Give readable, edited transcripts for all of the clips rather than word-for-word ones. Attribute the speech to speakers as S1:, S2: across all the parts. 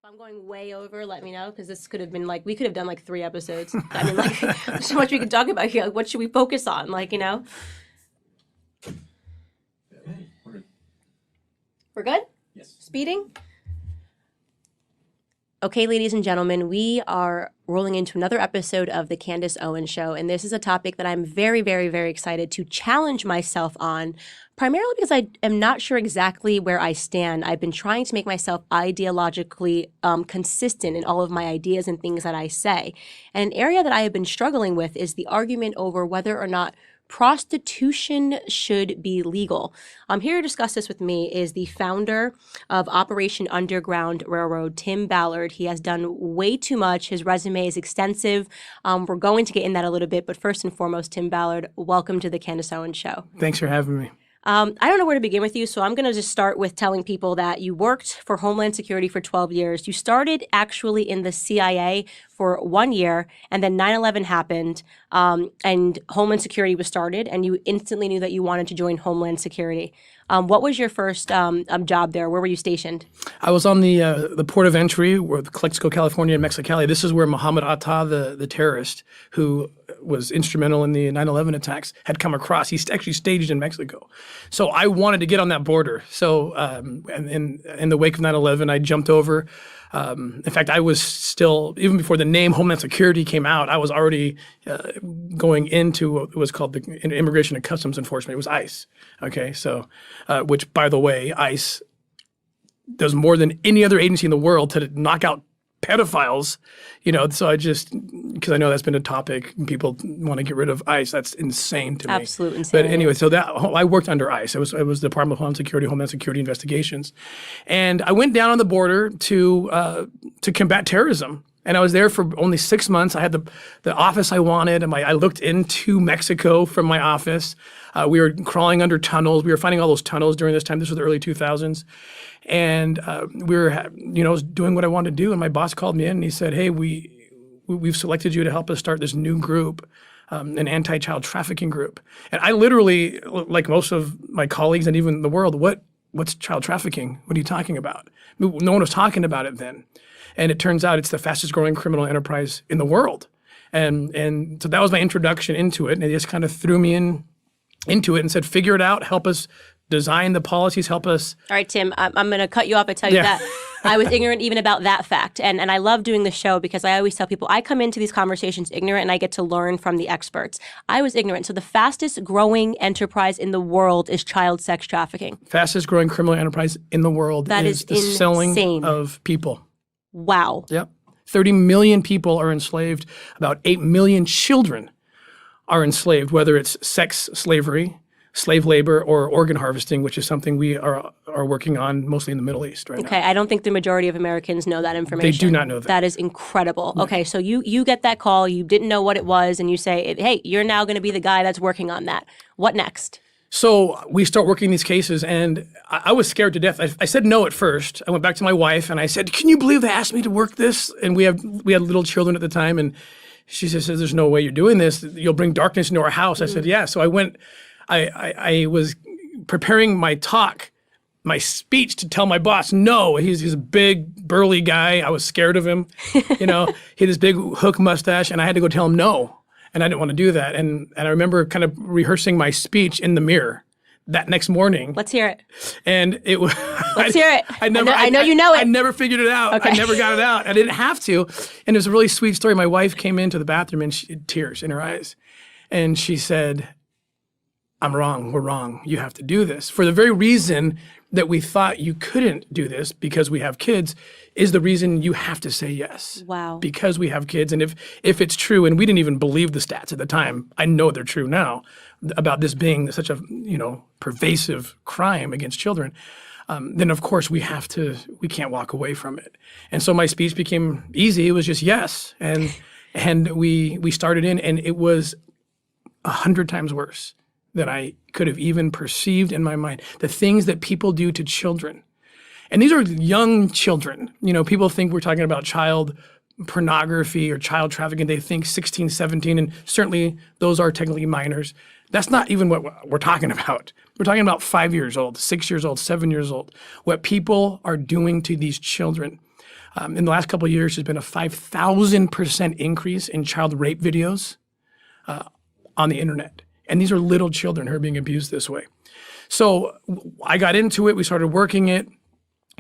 S1: I'm going way over, let me know, because this could have been we could have done 3 episodes. I mean, there's so much we could talk about here. What should we focus on?
S2: Okay, we're good.
S1: We're good?
S2: Yes.
S1: Speeding? Okay, ladies and gentlemen, we are rolling into another episode of The Candace Owens Show, and this is a topic that I'm very, very, very excited to challenge myself on, primarily because I am not sure exactly where I stand. I've been trying to make myself ideologically consistent in all of my ideas and things that I say. And an area that I have been struggling with is the argument over whether or not prostitution should be legal. Here to discuss this with me is the founder of Operation Underground Railroad, Tim Ballard. He has done way too much. His resume is extensive. We're going to get in that a little bit, but first and foremost, Tim Ballard, welcome to the Candace Owens Show.
S3: Thanks for having me.
S1: I don't know where to begin with you, so I'm going to just start with telling people that you worked for Homeland Security for 12 years. You started actually in the CIA for 1 year, and then 9/11 happened, and Homeland Security was started, and you instantly knew that you wanted to join Homeland Security. What was your first job there? Where were you stationed?
S3: I was on the port of entry with Calexico, California, and Mexicali. This is where Muhammad Atta, the terrorist who was instrumental in the 9/11 attacks, had come across. He's actually staged in Mexico. So I wanted to get on that border. So in the wake of 9/11, I jumped over. In fact, I was still, even before the name Homeland Security came out, I was already going into what was called the Immigration and Customs Enforcement. It was ICE. Okay, so which, by the way, ICE does more than any other agency in the world to knock out pedophiles, so because I know that's been a topic and people want to get rid of ICE. That's insane to me.
S1: Absolute insanity.
S3: But anyway, so I worked under ICE. It was the Department of Homeland Security Investigations. And I went down on the border to combat terrorism. And I was there for only 6 months. I had the office I wanted, and I looked into Mexico from my office. We were crawling under tunnels. We were finding all those tunnels during this time. This was the early 2000s. And we were, doing what I wanted to do. And my boss called me in and he said, "Hey, we've selected you to help us start this new group, an anti-child trafficking group." And I literally, like most of my colleagues and even the world, what's child trafficking? What are you talking about? No one was talking about it then. And it turns out it's the fastest growing criminal enterprise in the world. And so that was my introduction into it. And they just kind of threw me into it and said, "Figure it out, help us design the policies, help us."
S1: All right, Tim, I'm going to cut you off and tell you that I was ignorant even about that fact. And I love doing the show because I always tell people I come into these conversations ignorant and I get to learn from the experts. I was ignorant. So the fastest growing enterprise in the world is child sex trafficking.
S3: Fastest growing criminal enterprise in the world is the selling of people.
S1: Wow.
S3: Yep. 30 million people are enslaved. About 8 million children are enslaved, whether it's sex slavery, slave labor, or organ harvesting, which is something we are working on mostly in the Middle East right now.
S1: Okay, I don't think the majority of Americans know that information.
S3: They do not know that.
S1: That is incredible. No. Okay, so you get that call, you didn't know what it was, and you say, "Hey, you're now going to be the guy that's working on that." What next?
S3: So we start working these cases, and I was scared to death. I said no at first. I went back to my wife, and I said, "Can you believe they asked me to work this?" And we had little children at the time, and she says, "There's no way you're doing this. You'll bring darkness into our house." I said, "Yeah." So I went. I was preparing my speech to tell my boss no. He's a big, burly guy. I was scared of him. He had this big hook mustache, and I had to go tell him no. And I didn't want to do that. And I remember kind of rehearsing my speech in the mirror that next morning.
S1: Let's hear it.
S3: And it was.
S1: Let's hear it. I know you know it.
S3: I never figured it out.
S1: Okay.
S3: I never got it out. I didn't have to. And it was a really sweet story. My wife came into the bathroom and she had tears in her eyes. And she said, "I'm wrong. We're wrong. You have to do this." For the very reason that we thought you couldn't do this because we have kids is the reason you have to say yes.
S1: Wow.
S3: Because we have kids. And if it's true, and we didn't even believe the stats at the time, I know they're true now, about this being such a pervasive crime against children, then of course we can't walk away from it. And so my speech became easy. It was just yes. And we started in, and it was 100 times worse than I could have even perceived in my mind. The things that people do to children. And these are young children. People think we're talking about child pornography or child trafficking. They think 16, 17, and certainly those are technically minors. That's not even what we're talking about. We're talking about 5 years old, 6 years old, 7 years old, what people are doing to these children. In the last couple of years, there's been a 5,000% increase in child rape videos on the internet. And these are little children who are being abused this way. So I got into it. We started working it.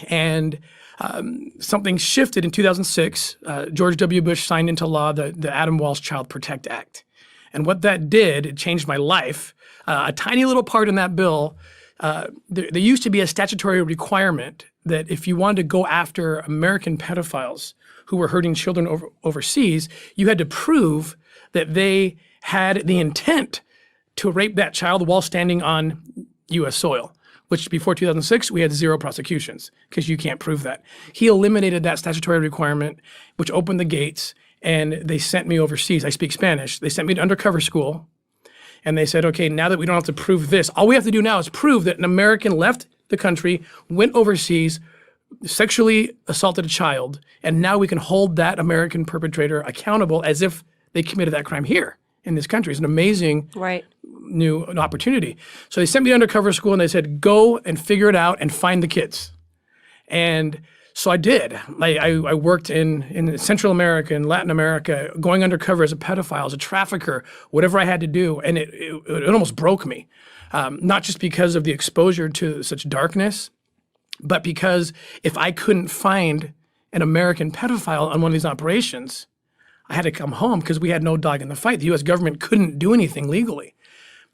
S3: And something shifted in 2006. George W. Bush signed into law the Adam Walsh Child Protect Act. And what that did, it changed my life. A tiny little part in that bill, there used to be a statutory requirement that if you wanted to go after American pedophiles who were hurting children overseas, you had to prove that they had the intent to rape that child while standing on U.S. soil, which before 2006, we had 0 prosecutions because you can't prove that. He eliminated that statutory requirement, which opened the gates, and they sent me overseas. I speak Spanish. They sent me to undercover school, and they said, okay, now that we don't have to prove this, all we have to do now is prove that an American left the country, went overseas, sexually assaulted a child, and now we can hold that American perpetrator accountable as if they committed that crime here in this country. It's an amazing new opportunity. So they sent me to undercover school, and they said, go and figure it out and find the kids. And so I did. I worked in Central America and Latin America, going undercover as a pedophile, as a trafficker, whatever I had to do. And it almost broke me. Not just because of the exposure to such darkness, but because if I couldn't find an American pedophile on one of these operations, I had to come home because we had no dog in the fight. The U.S. government couldn't do anything legally.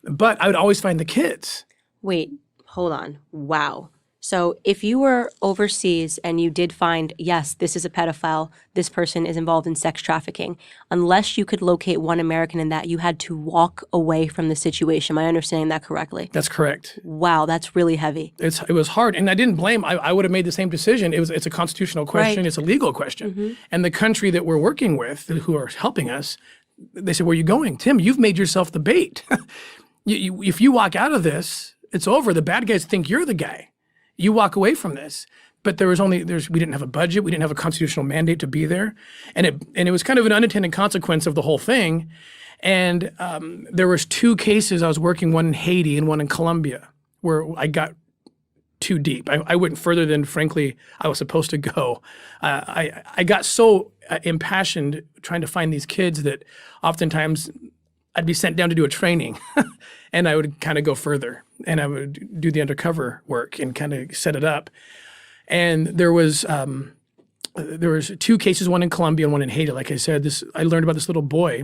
S3: But I would always find the kids.
S1: Wait, hold on. Wow. So if you were overseas and you did find, yes, this is a pedophile, this person is involved in sex trafficking, unless you could locate one American in that, you had to walk away from the situation. Am I understanding that correctly?
S3: That's correct.
S1: Wow, that's really heavy.
S3: It was hard. And I didn't blame. I would have made the same decision. It's a constitutional question. Right. It's a legal question. Mm-hmm. And the country that we're working with, who are helping us, they said, where are you going? Tim, you've made yourself the bait. If you walk out of this, it's over. The bad guys think you're the guy. You walk away from this, but we didn't have a budget, we didn't have a constitutional mandate to be there, and it was kind of an unintended consequence of the whole thing. And there was 2 cases I was working, one in Haiti and one in Colombia, where I got too deep. I went further than, frankly, I was supposed to go. I got so impassioned trying to find these kids that oftentimes I'd be sent down to do a training, and I would kind of go further, and I would do the undercover work and kind of set it up. And there was 2 cases, one in Colombia and one in Haiti. Like I said, I learned about this little boy.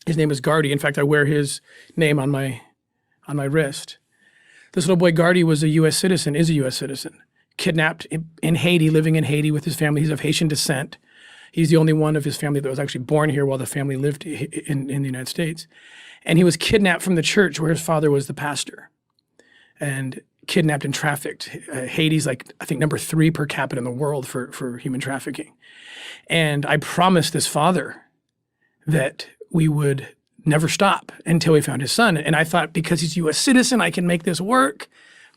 S3: His name is Gardy. In fact, I wear his name on my wrist. This little boy, Gardy, is a U.S. citizen, kidnapped in Haiti, living in Haiti with his family. He's of Haitian descent. He's the only one of his family that was actually born here while the family lived in the United States. And he was kidnapped from the church where his father was the pastor and kidnapped and trafficked. Haiti's I think, number 3 per capita in the world for human trafficking. And I promised this father that we would never stop until we found his son. And I thought, because he's a U.S. citizen, I can make this work.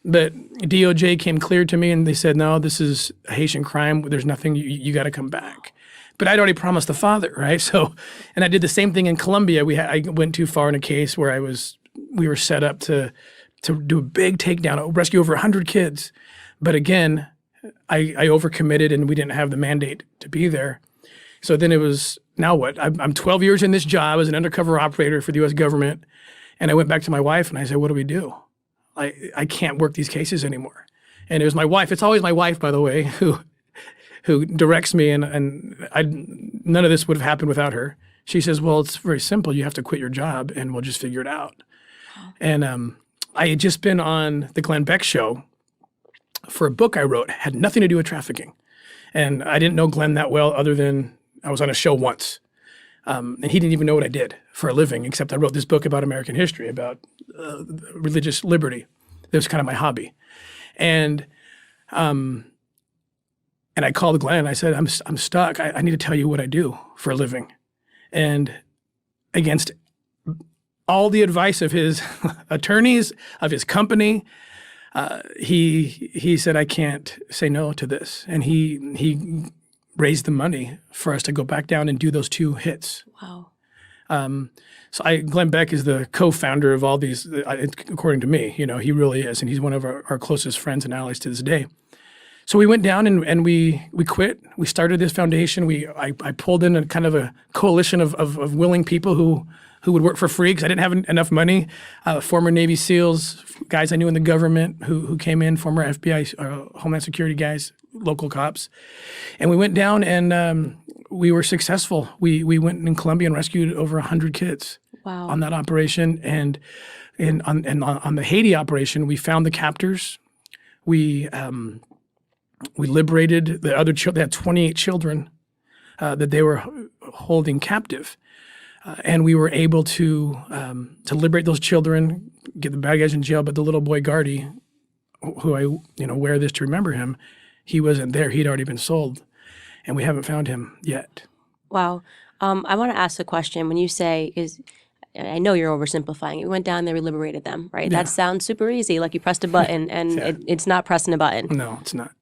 S3: But DOJ came clear to me, and they said, no, this is a Haitian crime. There's nothing, you got to come back. But I'd already promised the father, right? So, and I did the same thing in Colombia. I went too far in a case where we were set up to do a big takedown, rescue over 100 kids. But again, I overcommitted, and we didn't have the mandate to be there. So then it was, now what? I'm 12 years in this job as an undercover operator for the U.S. government. And I went back to my wife and I said, what do we do? I can't work these cases anymore. And it was my wife. It's always my wife, by the way, who directs me, and none of this would have happened without her. She says, well, it's very simple. You have to quit your job, and we'll just figure it out. And I had just been on the Glenn Beck show for a book I wrote. It had nothing to do with trafficking. And I didn't know Glenn that well, other than I was on a show once. And he didn't even know what I did for a living, except I wrote this book about American history, about religious liberty. That was kind of my hobby. And I called Glenn and I said, I'm stuck. I need to tell you what I do for a living. And against all the advice of his attorneys, of his company, he said, I can't say no to this. And he raised the money for us to go back down and do those 2 hits.
S1: Wow.
S3: Glenn Beck is the co-founder of all these, according to me. He really is. And he's one of our closest friends and allies to this day. So we went down and we quit. We started this foundation. I pulled in a kind of a coalition of willing people who would work for free because I didn't have enough money. Former Navy SEALs, guys I knew in the government who came in, former FBI, Homeland Security guys, local cops. And we went down and we were successful. We went in Colombia and rescued over 100 kids on that operation. And on the Haiti operation, we found the captors. We liberated the other children. They had 28 children that they were holding captive. And we were able to liberate those children, get the bad guys in jail. But the little boy Gardy, who I wear this to remember him, he wasn't there. He'd already been sold, and we haven't found him yet.
S1: Wow. I want to ask a question. When you say I know you're oversimplifying. We went down there, we liberated them, right?
S3: Yeah.
S1: That sounds super easy, like you pressed a button, and it's not pressing a button.
S3: No, it's not.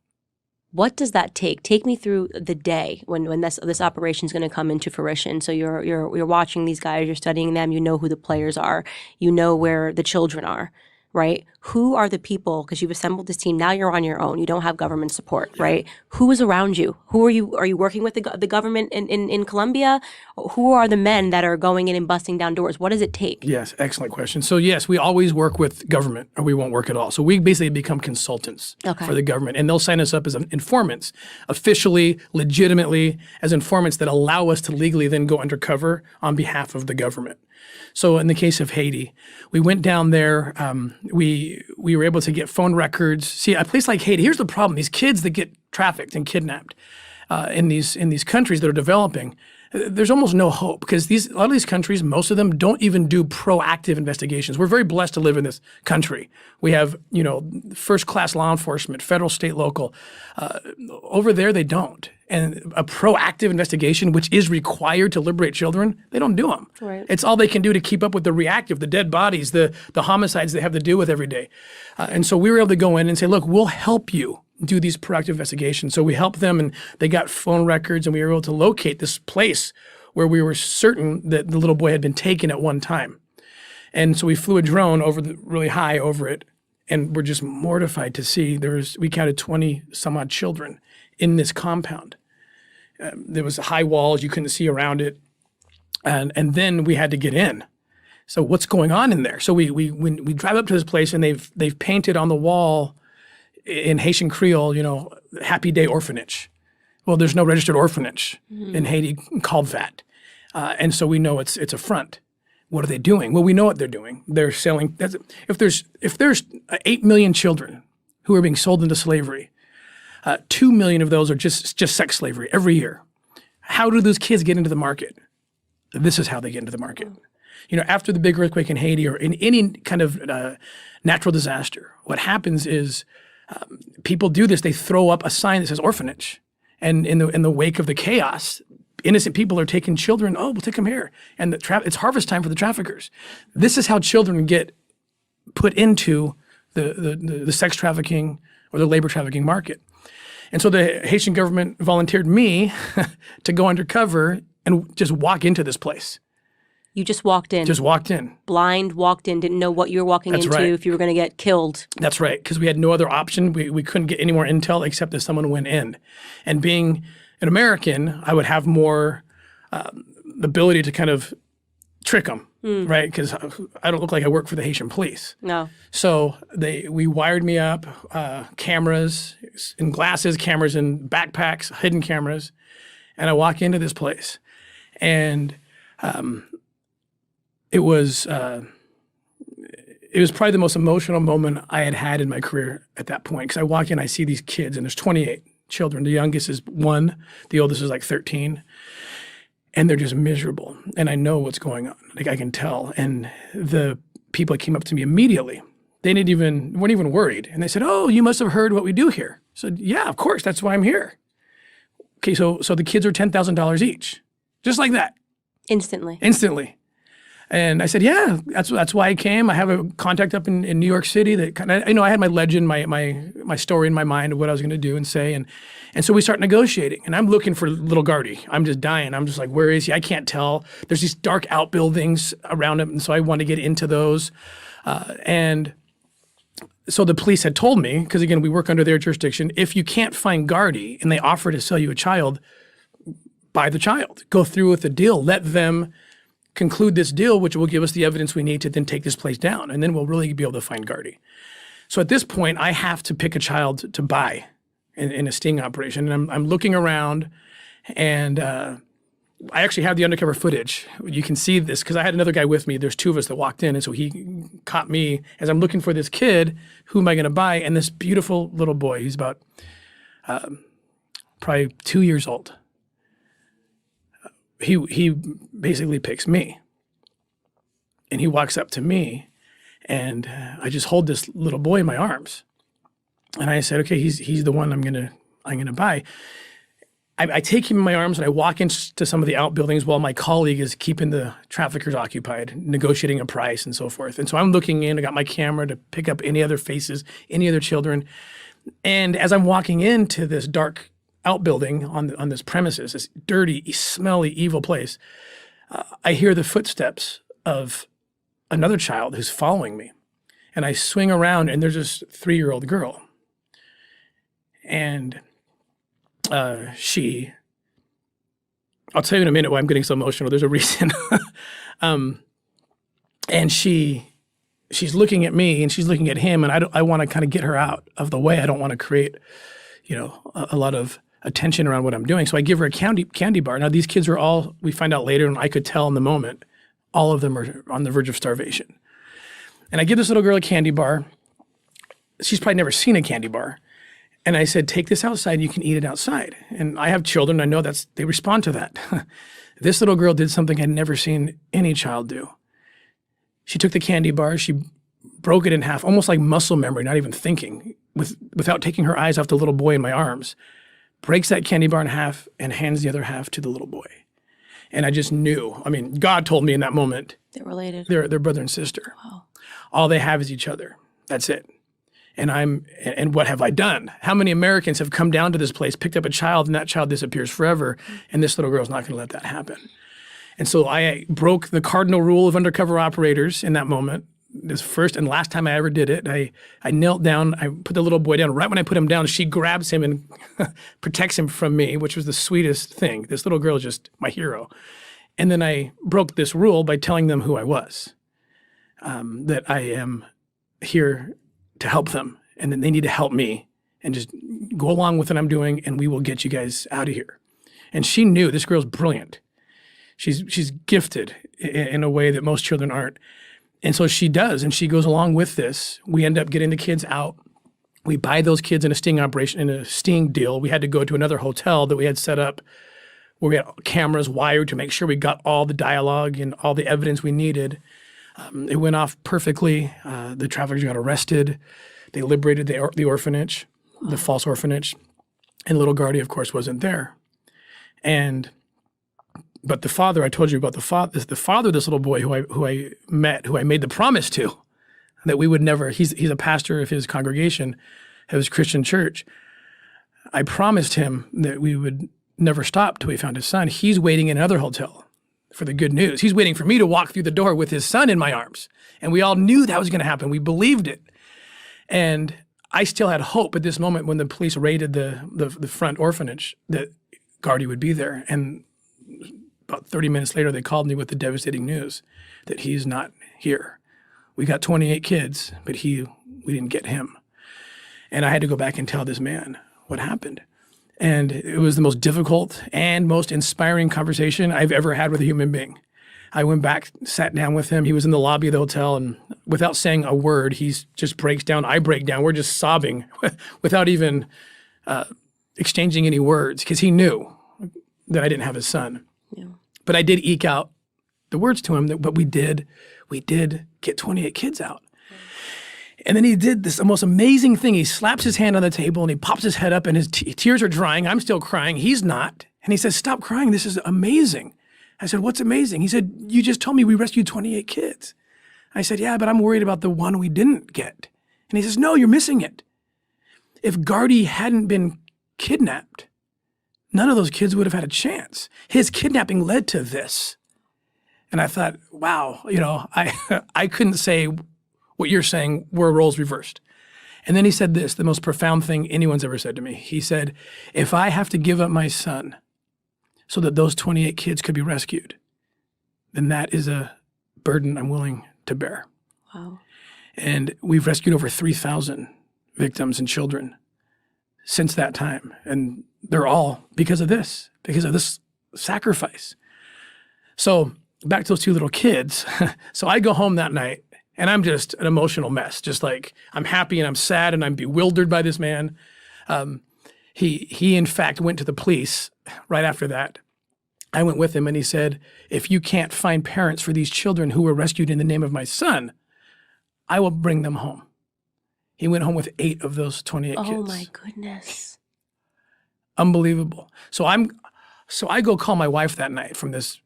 S1: What does that take? Take me through the day when this operation is going to come into fruition. So you're watching these guys, you're studying them, you know who the players are, you know where the children are, right? Who are the people? Because you've assembled this team. Now you're on your own. You don't have government support, right? Who is around you? Who are you? Are you working with the government in Colombia? Who are the men that are going in and busting down doors? What does it take?
S3: Yes, excellent question. So yes, we always work with government or we won't work at all. So we basically become consultants for the government, and they'll sign us up as informants, officially, legitimately, as informants that allow us to legally then go undercover on behalf of the government. So in the case of Haiti, we went down there. We were able to get phone records. See, a place like Haiti, here's the problem: these kids that get trafficked and kidnapped in these countries that are developing, there's almost no hope because a lot of these countries, most of them don't even do proactive investigations. We're very blessed to live in this country. We have first-class law enforcement, federal, state, local. Over there, they don't. And a proactive investigation, which is required to liberate children, they don't do them.
S1: Right.
S3: It's all they can do to keep up with the reactive, the dead bodies, the homicides they have to deal with every day. And so we were able to go in and say, look, we'll help you do these proactive investigations. So we helped them, and they got phone records, and we were able to locate this place where we were certain that the little boy had been taken at one time. And so we flew a drone really high over it, and we're just mortified to see we counted 20 some odd children in this compound. There was high walls, you couldn't see around it, and then we had to get in. So what's going on in there? So we drive up to this place, and they've painted on the wall in Haitian Creole, Happy Day Orphanage. Well, there's no registered orphanage in Haiti called that, and so we know it's a front. What are they doing? Well, we know what they're doing. They're selling. If there's 8 million children who are being sold into slavery, 2 million of those are just sex slavery every year. How do those kids get into the market? This is how they get into the market. After the big earthquake in Haiti or in any kind of natural disaster, what happens is people do this. They throw up a sign that says orphanage, and in the wake of the chaos, innocent people are taking children. Oh, we'll take them here, and it's harvest time for the traffickers. This is how children get put into the sex trafficking or the labor trafficking market. And so the Haitian government volunteered me to go undercover and just walk into this place.
S1: You just walked in.
S3: Just walked in.
S1: Blind, walked in, didn't know what you were walking
S3: That's
S1: into,
S3: right.
S1: if you were going to get killed.
S3: That's right, because we had no other option. We couldn't get any more intel except that someone went in. And being an American, I would have more ability to kind of trick them, right? Because I don't look like I work for the Haitian police.
S1: No.
S3: So we wired me up, cameras in glasses, cameras in backpacks, hidden cameras, and I walk into this place, and it was probably the most emotional moment I had in my career at that point, because I walk in, I see these kids, and there's 28 children. The youngest is 1, the oldest is like 13. And they're just miserable. And I know what's going on. Like, I can tell. And the people that came up to me immediately, they weren't even worried. And they said, "Oh, you must have heard what we do here." I said, "Yeah, of course. That's why I'm here." Okay, so the kids are $10,000 each. Just like that.
S1: Instantly.
S3: And I said, "Yeah, that's why I came. I have a contact up in New York City that kind of, I had my legend, my story in my mind of what I was going to do and say, and so we start negotiating. And I'm looking for little Gardy. I'm just dying. I'm just like, where is he? I can't tell. There's these dark outbuildings around him, and so I want to get into those. And So the police had told me, because again, we work under their jurisdiction, if you can't find Gardy and they offer to sell you a child, buy the child. Go through with the deal. Let them conclude this deal, which will give us the evidence we need to then take this place down. And then we'll really be able to find Gardy. So at this point, I have to pick a child to buy in a sting operation. And I'm looking around, and I actually have the undercover footage. You can see this because I had another guy with me. There's two of us that walked in, and so he caught me as I'm looking for this kid. Who am I going to buy? And this beautiful little boy. He's about probably 2 years old. He basically picks me, and he walks up to me, and I just hold this little boy in my arms, and I said, "Okay, he's the one I'm gonna buy." I take him in my arms and I walk into some of the outbuildings while my colleague is keeping the traffickers occupied, negotiating a price and so forth. And so I'm looking in. I got my camera to pick up any other faces, any other children, and as I'm walking into this dark outbuilding on this premises, this dirty, smelly, evil place, I hear the footsteps of another child who's following me. And I swing around, and there's this 3-year-old girl. And I'll tell you in a minute why I'm getting so emotional. There's a reason. And she's looking at me, and she's looking at him, and I want to kind of get her out of the way. I don't want to create, a lot of attention around what I'm doing. So I give her a candy bar. Now, these kids are all, we find out later, and I could tell in the moment, all of them are on the verge of starvation. And I give this little girl a candy bar. She's probably never seen a candy bar. And I said, take this outside. You can eat it outside. And I have children. I know they respond to that. This little girl did something I'd never seen any child do. She took the candy bar. She broke it in half, almost like muscle memory, not even thinking, without taking her eyes off the little boy in my arms. Breaks that candy bar in half and hands the other half to the little boy. And I just knew. I mean, God told me in that moment.
S1: They're related.
S3: They're brother and sister.
S1: Wow.
S3: All they have is each other. That's it. And what have I done? How many Americans have come down to this place, picked up a child, and that child disappears forever, and this little girl's not going to let that happen. And so I broke the cardinal rule of undercover operators in that moment. This first and last time I ever did it. I knelt down. I put the little boy down. Right when I put him down, she grabs him and protects him from me, which was the sweetest thing. This little girl is just my hero. And then I broke this rule by telling them who I was, that I am here to help them, and then they need to help me, and just go along with what I'm doing, and we will get you guys out of here. And she knew this girl's brilliant. She's gifted in a way that most children aren't. And so she does, and she goes along with this. We end up getting the kids out. We buy those kids in a sting operation, in a sting deal. We had to go to another hotel that we had set up where we had cameras wired to make sure we got all the dialogue and all the evidence we needed. It went off perfectly. The traffickers got arrested. They liberated the orphanage, the false orphanage. And little Gardy, of course, wasn't there. But the father, I told you about the father of this little boy who I met, who I made the promise to, that we would never, he's a pastor of his congregation, of his Christian church. I promised him that we would never stop till we found his son. He's waiting in another hotel for the good news. He's waiting for me to walk through the door with his son in my arms. And we all knew that was going to happen. We believed it. And I still had hope at this moment when the police raided the front orphanage that Gardy would be there. And about 30 minutes later, they called me with the devastating news that he's not here. We got 28 kids, but we didn't get him. And I had to go back and tell this man what happened. And it was the most difficult and most inspiring conversation I've ever had with a human being. I went back, sat down with him. He was in the lobby of the hotel, and without saying a word, he just breaks down. I break down. We're just sobbing without even exchanging any words, because he knew that I didn't have his son. Yeah. But I did eke out the words to him. But we did get 28 kids out. And then he did this most amazing thing. He slaps his hand on the table and he pops his head up, and his tears are drying. I'm still crying. He's not. And he says, "Stop crying. This is amazing." I said, "What's amazing?" He said, "You just told me we rescued 28 kids." I said, "Yeah, but I'm worried about the one we didn't get." And he says, "No, you're missing it. If Gardy hadn't been kidnapped, none of those kids would have had a chance. His kidnapping led to this." And I thought, wow, I couldn't say what you're saying were roles reversed. And then he said this, the most profound thing anyone's ever said to me. He said, if I have to give up my son so that those 28 kids could be rescued, then that is a burden I'm willing to bear.
S1: Wow.
S3: And we've rescued over 3,000 victims and children since that time. And they're all because of this sacrifice. So back to those two little kids. So I go home that night and I'm just an emotional mess. Just like I'm happy and I'm sad and I'm bewildered by this man. He in fact went to the police right after that. I went with him and he said, if you can't find parents for these children who were rescued in the name of my son, I will bring them home. He went home with 8 of those 28 kids.
S1: Oh my goodness.
S3: Unbelievable. So I go call my wife that night from this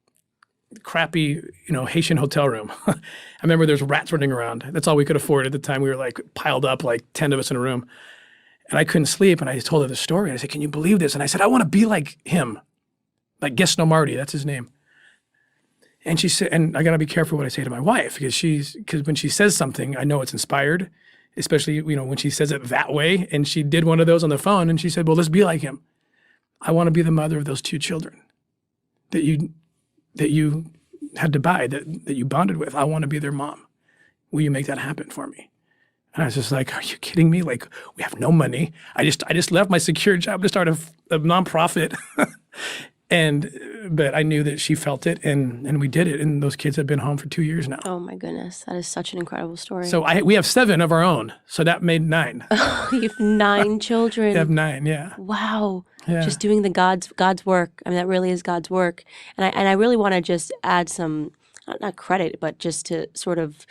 S3: crappy, Haitian hotel room. I remember there's rats running around. That's all we could afford at the time. We were like piled up, like 10 of us in a room. And I couldn't sleep. And I told her the story. And I said, can you believe this? And I said, I want to be like him. Like Gesno Marty, that's his name. And she said, and I got to be careful what I say to my wife because when she says something, I know it's inspired, especially, when she says it that way. And she did one of those on the phone and she said, well, let's be like him. I want to be the mother of those 2 children that you had to buy, that you bonded with. I want to be their mom. Will you make that happen for me? And I was just like, are you kidding me? Like, we have no money. I just left my secure job to start a nonprofit. But I knew that she felt it and we did it. And those kids have been home for 2 years now.
S1: Oh my goodness. That is such an incredible story.
S3: So we have 7 of our own. So that made 9.
S1: You have 9 children.
S3: We have 9, yeah.
S1: Wow.
S3: Yeah.
S1: Just doing the God's work. I mean, that really is God's work. And I really want to just add some, not credit, but just to sort of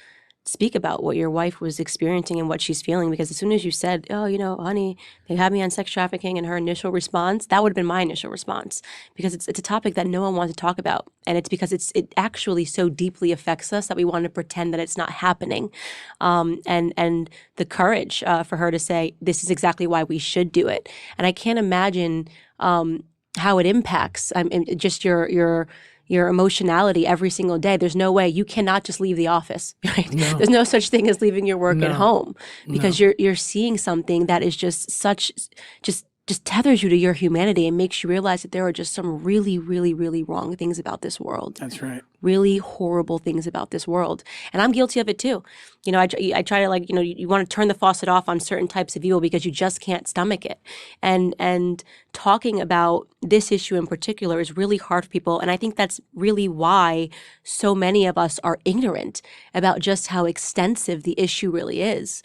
S1: speak about what your wife was experiencing and what she's feeling. Because as soon as you said, oh, honey, they had me on sex trafficking, and her initial response, that would have been my initial response. Because it's a topic that no one wants to talk about. And it's because it actually so deeply affects us that we want to pretend that it's not happening. And the courage for her to say, this is exactly why we should do it. And I can't imagine how it impacts just your emotionality every single day. There's no way you cannot just leave the office, right?
S3: No.
S1: There's no such thing as leaving your work at home because
S3: No.
S1: you're seeing something that is just tethers you to your humanity and makes you realize that there are just some really, really, really wrong things about this world.
S3: That's right.
S1: Really horrible things about this world. And I'm guilty of it too. I try to you want to turn the faucet off on certain types of evil because you just can't stomach it. And talking about this issue in particular is really hard for people. And I think that's really why so many of us are ignorant about just how extensive the issue really is.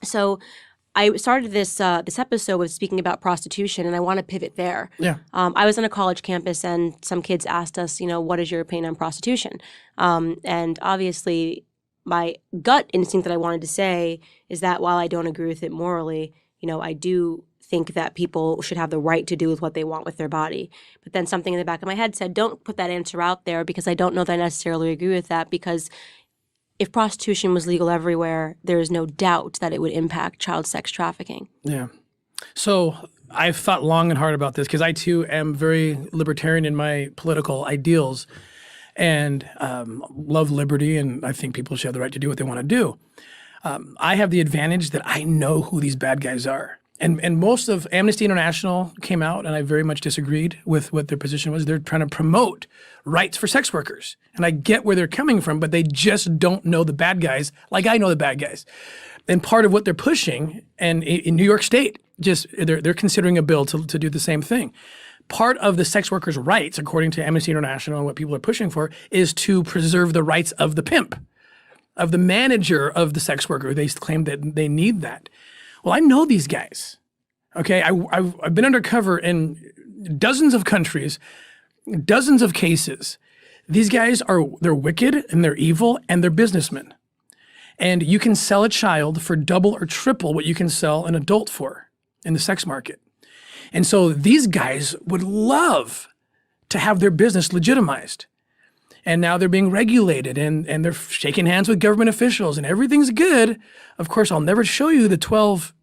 S1: So I started this episode with speaking about prostitution, and I want to pivot there.
S3: Yeah.
S1: I was on a college campus, and some kids asked us, what is your opinion on prostitution? And obviously, my gut instinct that I wanted to say is that while I don't agree with it morally, I do think that people should have the right to do with what they want with their body. But then something in the back of my head said, don't put that answer out there because I don't know that I necessarily agree with that because if prostitution was legal everywhere, there is no doubt that it would impact child sex trafficking.
S3: Yeah. So I've thought long and hard about this because I too am very libertarian in my political ideals and love liberty, and I think people should have the right to do what they want to do. I have the advantage that I know who these bad guys are. And most of Amnesty International came out, and I very much disagreed with what their position was. They're trying to promote rights for sex workers. And I get where they're coming from, but they just don't know the bad guys like I know the bad guys. And part of what they're pushing, and in New York State, they're considering a bill to do the same thing. Part of the sex workers' rights, according to Amnesty International and what people are pushing for, is to preserve the rights of the pimp, of the manager of the sex worker. They claim that they need that. Well, I know these guys, okay? I've been undercover in dozens of countries, dozens of cases. These guys they're wicked and they're evil and they're businessmen. And you can sell a child for double or triple what you can sell an adult for in the sex market. And so these guys would love to have their business legitimized. And now they're being regulated and they're shaking hands with government officials and everything's good. Of course, I'll never show you the 12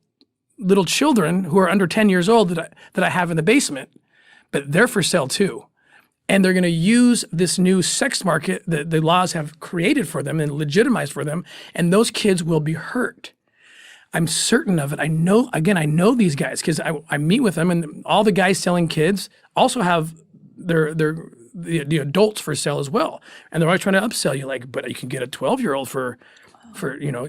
S3: little children who are under 10 years old that I have in the basement, but they're for sale too. And they're going to use this new sex market that the laws have created for them and legitimized for them, and those kids will be hurt. I'm certain of it. I know these guys because I meet with them, and all the guys selling kids also have the adults for sale as well. And they're always trying to upsell you, like, but you can get a 12-year-old for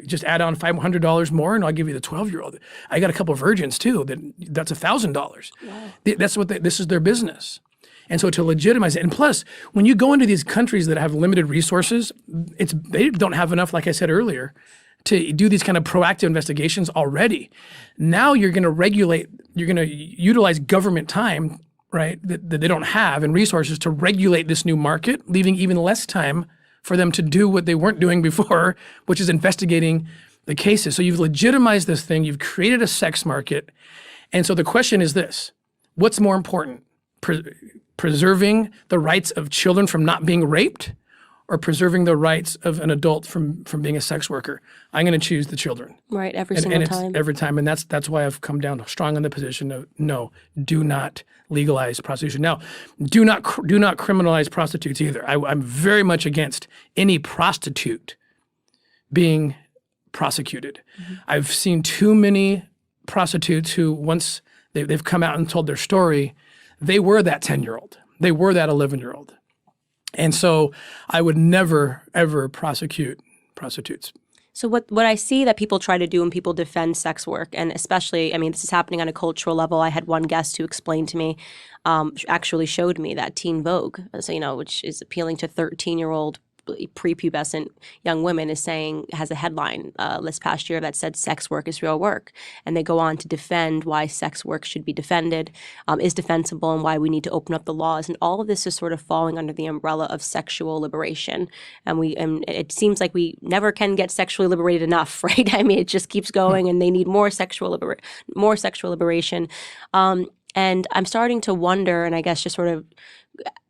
S3: just add on $500 more and I'll give you the 12-year-old. I got a couple of virgins too. That's $1,000. Wow. That's this is their business. And so to legitimize it, and plus, when you go into these countries that have limited resources, they don't have enough, like I said earlier, to do these kind of proactive investigations already. Now you're going to utilize government time, right, that they don't have and resources to regulate this new market, leaving even less time for them to do what they weren't doing before, which is investigating the cases. So you've legitimized this thing, you've created a sex market. And so the question is this: what's more important? Preserving the rights of children from not being raped, or preserving the rights of an adult from being a sex worker? I'm going to choose the children.
S1: Right, every single time.
S3: Every time. And that's why I've come down strong on the position of no, do not legalize prostitution. Now, do not criminalize prostitutes either. I'm very much against any prostitute being prosecuted. Mm-hmm. I've seen too many prostitutes who, once they've come out and told their story, they were that 10-year-old. They were that 11-year-old. And so I would never, ever prosecute prostitutes.
S1: So what I see that people try to do when people defend sex work, and especially, I mean, this is happening on a cultural level. I had one guest who explained to me, actually showed me that Teen Vogue, so, which is appealing to 13-year-old prepubescent young women, has a headline this past year that said sex work is real work. And they go on to defend why sex work should be defended, is defensible, and why we need to open up the laws. And all of this is sort of falling under the umbrella of sexual liberation. And it seems like we never can get sexually liberated enough, right? I mean, it just keeps going, and they need more sexual liberation. And I'm starting to wonder, and I guess just sort of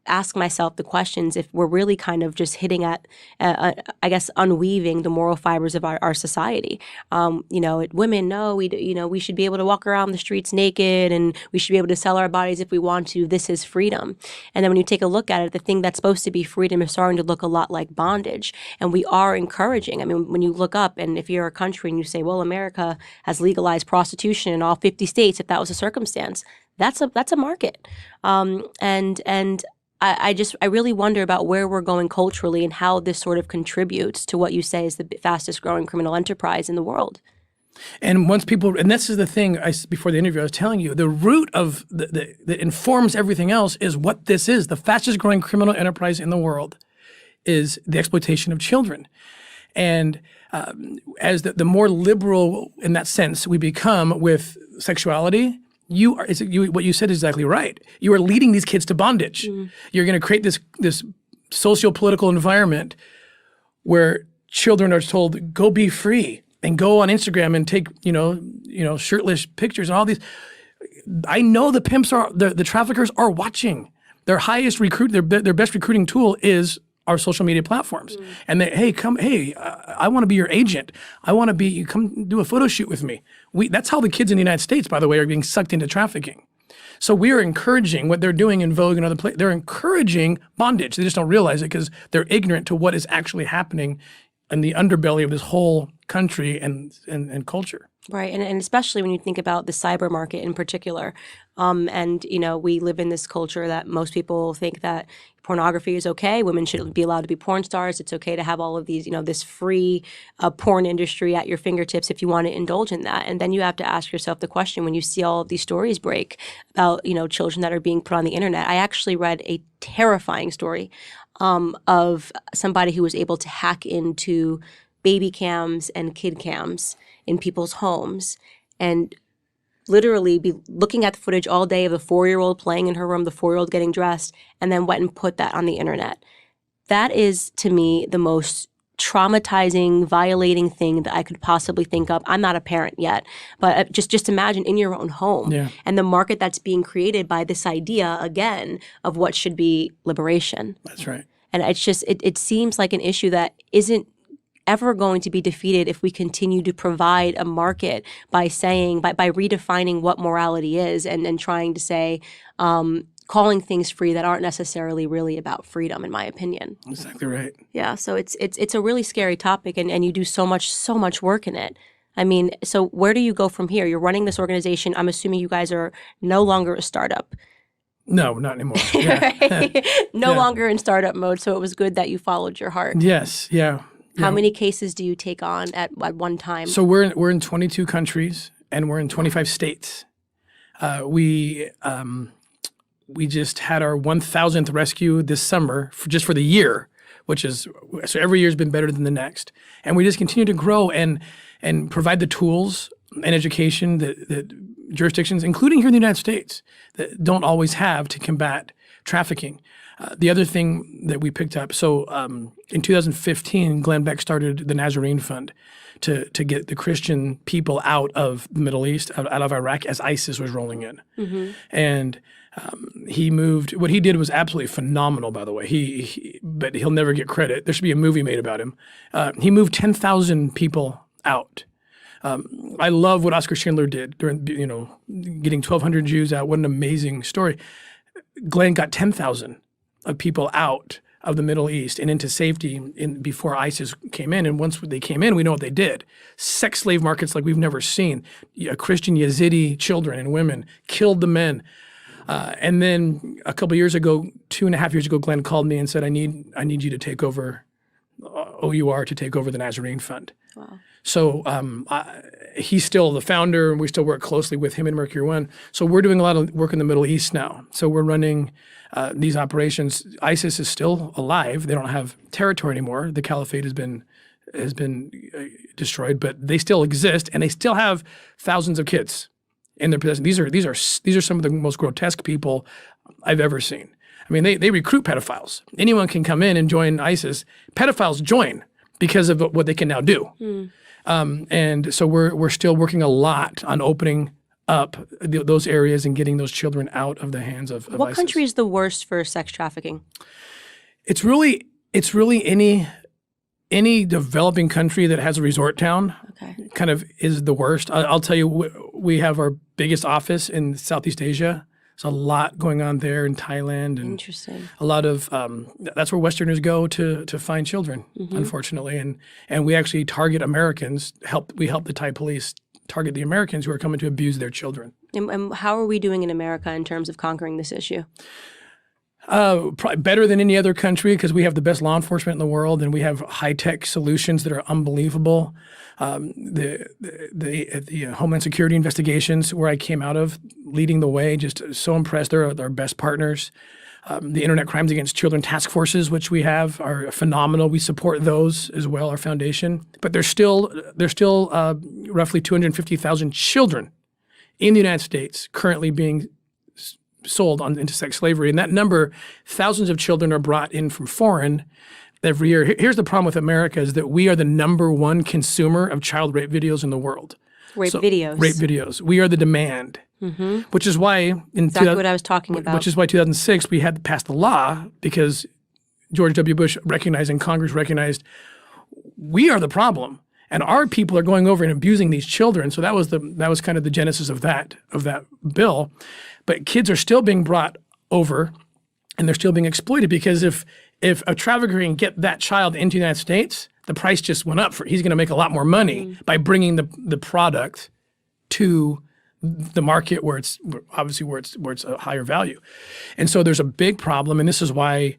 S1: ask myself the questions, if we're really kind of just hitting at, I guess, unweaving the moral fibers of our society. Women, no, we should be able to walk around the streets naked, and we should be able to sell our bodies if we want to. This is freedom. And then when you take a look at it, the thing that's supposed to be freedom is starting to look a lot like bondage. And we are encouraging. I mean, when you look up, and if you're a country and you say, well, America has legalized prostitution in all 50 states, if that was a circumstance, that's a market. I really wonder about where we're going culturally and how this sort of contributes to what you say is the fastest growing criminal enterprise in the world.
S3: And and this is the thing, before the interview, I was telling you, the root of that informs everything else is what this is. The fastest growing criminal enterprise in the world is the exploitation of children. And as the more liberal in that sense we become with sexuality, what you said is exactly right. You are leading these kids to bondage. Mm. You're going to create this socio-political environment where children are told, go be free, and go on Instagram and take, shirtless pictures and all these. I know the pimps the traffickers are watching. Their highest their best recruiting tool is our social media platforms. Mm. And I want to be your agent. Come do a photo shoot with me. That's how the kids in the United States, by the way, are being sucked into trafficking. So we are encouraging what they're doing in Vogue and other places. They're encouraging bondage. They just don't realize it because they're ignorant to what is actually happening in the underbelly of this whole country and culture.
S1: Right, and especially when you think about the cyber market in particular. We live in this culture that most people think that pornography is okay. Women should be allowed to be porn stars. It's okay to have all of these, this free porn industry at your fingertips if you want to indulge in that. And then you have to ask yourself the question, when you see all of these stories break about, children that are being put on the internet. I actually read a terrifying story of somebody who was able to hack into baby cams and kid cams in people's homes and literally be looking at the footage all day of the 4-year-old playing in her room, the 4-year-old getting dressed, and then went and put that on the internet. That is, to me, the most traumatizing, violating thing that I could possibly think of. I'm not a parent yet, but just imagine in your own home and the market that's being created by this idea, again, of what should be liberation.
S3: That's right.
S1: And it's just, it seems like an issue that isn't ever going to be defeated if we continue to provide a market by redefining what morality is and trying to say, calling things free that aren't necessarily really about freedom, in my opinion.
S3: Exactly right.
S1: Yeah, so it's a really scary topic, and you do so much work in it. I mean, so where do you go from here? You're running this organization. I'm assuming you guys are no longer a startup.
S3: No, not anymore. Yeah.
S1: Right? No
S3: Yeah.
S1: longer in startup mode. So it was good that you followed your heart.
S3: Yes. Yeah.
S1: How
S3: Yeah.
S1: many cases do you take on at one time?
S3: So we're in 22 countries and we're in 25 states. We just had our 1,000th rescue this summer just for the year, which is so every year has been better than the next, and we just continue to grow and provide the tools and education that jurisdictions, including here in the United States, that don't always have to combat trafficking. The other thing that we picked up, so in 2015, Glenn Beck started the Nazarene Fund to get the Christian people out of the Middle East, out of Iraq, as ISIS was rolling in.
S1: Mm-hmm.
S3: And he moved. What he did was absolutely phenomenal, by the way. But he'll never get credit. There should be a movie made about him. He moved 10,000 people out. I love what Oskar Schindler did during, getting 1,200 Jews out. What an amazing story. Glenn got 10,000 of people out of the Middle East and into safety before ISIS came in. And once they came in, we know what they did. Sex slave markets like we've never seen. Christian Yazidi children and women killed the men. And then a couple of years ago, 2.5 years ago, Glenn called me and said, I need you to take over, OUR to take over the Nazarene Fund.
S1: Wow.
S3: So he's still the founder, and we still work closely with him and Mercury One. So we're doing a lot of work in the Middle East now. So we're running these operations. ISIS is still alive. They don't have territory anymore. The caliphate has been destroyed, but they still exist, and they still have thousands of kids in their possession. These are some of the most grotesque people I've ever seen. I mean, they recruit pedophiles. Anyone can come in and join ISIS. Pedophiles join because of what they can now do. And so we're still working a lot on opening up those areas and getting those children out of the hands of
S1: What
S3: ISIS.
S1: country is the worst for sex trafficking?
S3: It's really any developing country that has a resort town.
S1: Okay.
S3: Kind of is the worst. I'll tell you, we have our biggest office in Southeast Asia. There's a lot going on there in Thailand, and
S1: Interesting.
S3: a lot of that's where Westerners go to find children, unfortunately, and we actually target Americans. We help the Thai police target the Americans who are coming to abuse their children.
S1: And how are we doing in America in terms of conquering this issue?
S3: Probably better than any other country because we have the best law enforcement in the world, and we have high-tech solutions that are unbelievable. The Homeland Security investigations, where I came out of, leading the way, just so impressed. They're our best partners. The Internet Crimes Against Children task forces, which we have, are phenomenal. We support those as well, our foundation. But there's still roughly 250,000 children in the United States currently being sold into sex slavery. And that number, thousands of children are brought in from foreign every year. Here's the problem with America is that we are the #1 consumer of child rape videos in the world.
S1: Rape videos.
S3: Rape videos. We are the demand, which is why
S1: Exactly what I was talking about.
S3: Which is why 2006 we had to pass the law because George W. Bush recognized and Congress recognized we are the problem. And our people are going over and abusing these children. So that was kind of the genesis of that bill. But kids are still being brought over, and they're still being exploited because if a trafficker can get that child into the United States, the price just went up. He's going to make a lot more money by bringing the product to the market where it's a higher value. And so there's a big problem, and this is why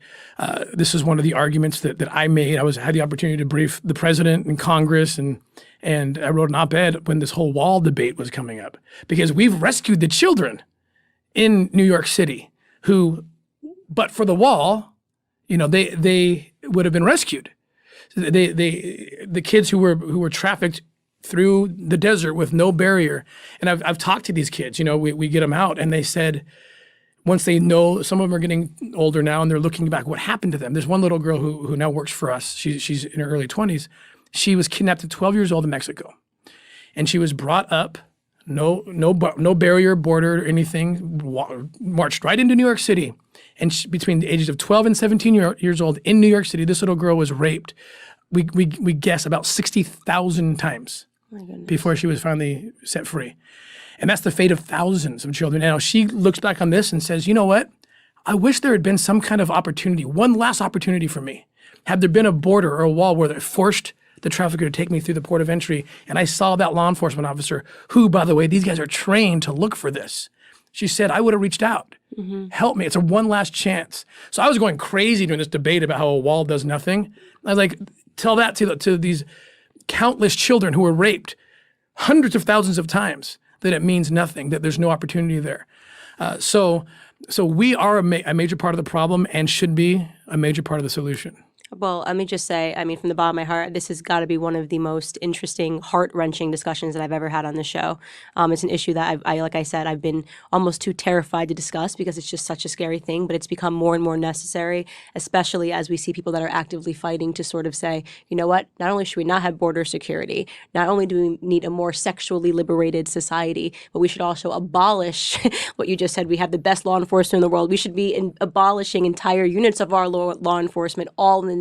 S3: this is one of the arguments that I made. I had the opportunity to brief the president and Congress, and I wrote an op-ed when this whole wall debate was coming up because we've rescued the children in New York City who, but for the wall, they would have been rescued. The kids who were trafficked through the desert with no barrier. And I've talked to these kids, we get them out, and they said, once they know, some of them are getting older now and they're looking back, what happened to them? There's one little girl who now works for us. She's in her early 20s. She was kidnapped at 12 years old in Mexico. And she was brought up, no barrier, border, or anything, marched right into New York City. And between the ages of 12 and 17 years old in New York City, this little girl was raped, we guess, about 60,000 times before she was finally set free. And that's the fate of thousands of children. Now, she looks back on this and says, you know what? I wish there had been some kind of opportunity, one last opportunity for me. Had there been a border or a wall where they forced the trafficker to take me through the port of entry, and I saw that law enforcement officer, who, by the way, these guys are trained to look for this. She said, I would have reached out. Help me. It's a one last chance. So I was going crazy during this debate about how a wall does nothing. I was like, tell that to these countless children who were raped hundreds of thousands of times, that it means nothing, that there's no opportunity there. So we are a major part of the problem and should be a major part of the solution.
S1: Well, let me just say, I mean, from the bottom of my heart, this has got to be one of the most interesting, heart-wrenching discussions that I've ever had on the show. It's an issue that like I said, I've been almost too terrified to discuss because it's just such a scary thing, but it's become more and more necessary, especially as we see people that are actively fighting to sort of say, you know what, not only should we not have border security, not only do we need a more sexually liberated society, but we should also abolish what you just said. We have the best law enforcement in the world. We should be abolishing entire units of our law enforcement, all in the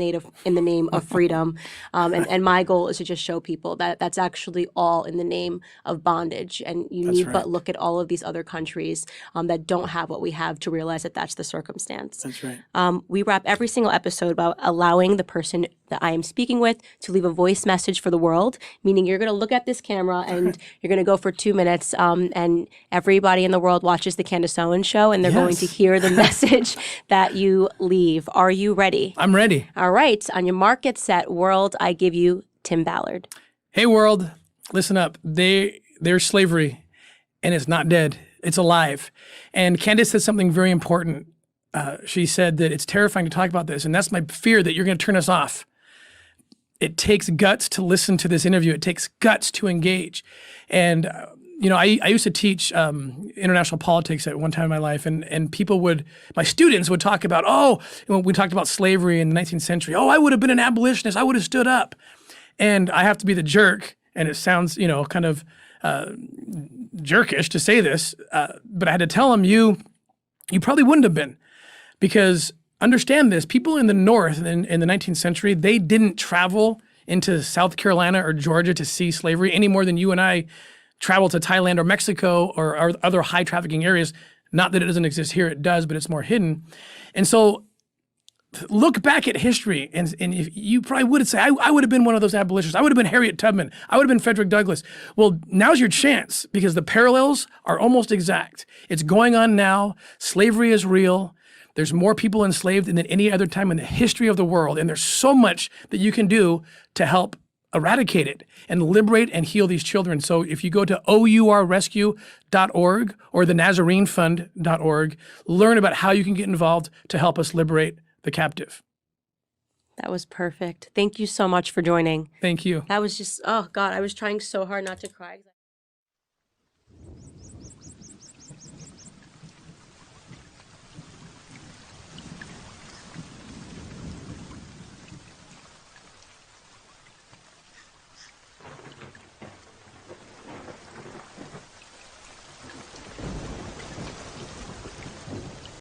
S1: name of freedom. And my goal is to just show people that that's actually all in the name of bondage. And you need but look at all of these other countries that don't have what we have to realize that that's the circumstance.
S3: That's right.
S1: We wrap every single episode about allowing the person that I am speaking with to leave a voice message for the world, meaning you're going to look at this camera and you're going to go for 2 minutes, and everybody in the world watches the Candace Owens Show, and they're going to hear the message that you leave. Are you ready?
S3: I'm ready.
S1: All right. On your mark, get set, world, I give you Tim Ballard.
S3: Hey, world, listen up. There's slavery, and it's not dead. It's alive. And Candace said something very important. She said that it's terrifying to talk about this, and that's my fear, that you're going to turn us off. It takes guts to listen to this interview. It takes guts to engage. And, I used to teach international politics at one time in my life, and my students would talk about, we talked about slavery in the 19th century. Oh, I would have been an abolitionist. I would have stood up. And I have to be the jerk, and it sounds, kind of jerkish to say this, but I had to tell them, you probably wouldn't have been. Because understand this, people in the North in the 19th century, they didn't travel into South Carolina or Georgia to see slavery any more than you and I travel to Thailand or Mexico or other high trafficking areas. Not that it doesn't exist here, it does, but it's more hidden. And so look back at history, and if you probably would say, I would have been one of those abolitionists. I would have been Harriet Tubman. I would have been Frederick Douglass. Well, now's your chance, because the parallels are almost exact. It's going on now. Slavery is real. There's more people enslaved than any other time in the history of the world. And there's so much that you can do to help eradicate it and liberate and heal these children. So if you go to OURrescue.org or the NazareneFund.org, learn about how you can get involved to help us liberate the captive.
S1: That was perfect. Thank you so much for joining.
S3: Thank you.
S1: That was just, oh God, I was trying so hard not to cry.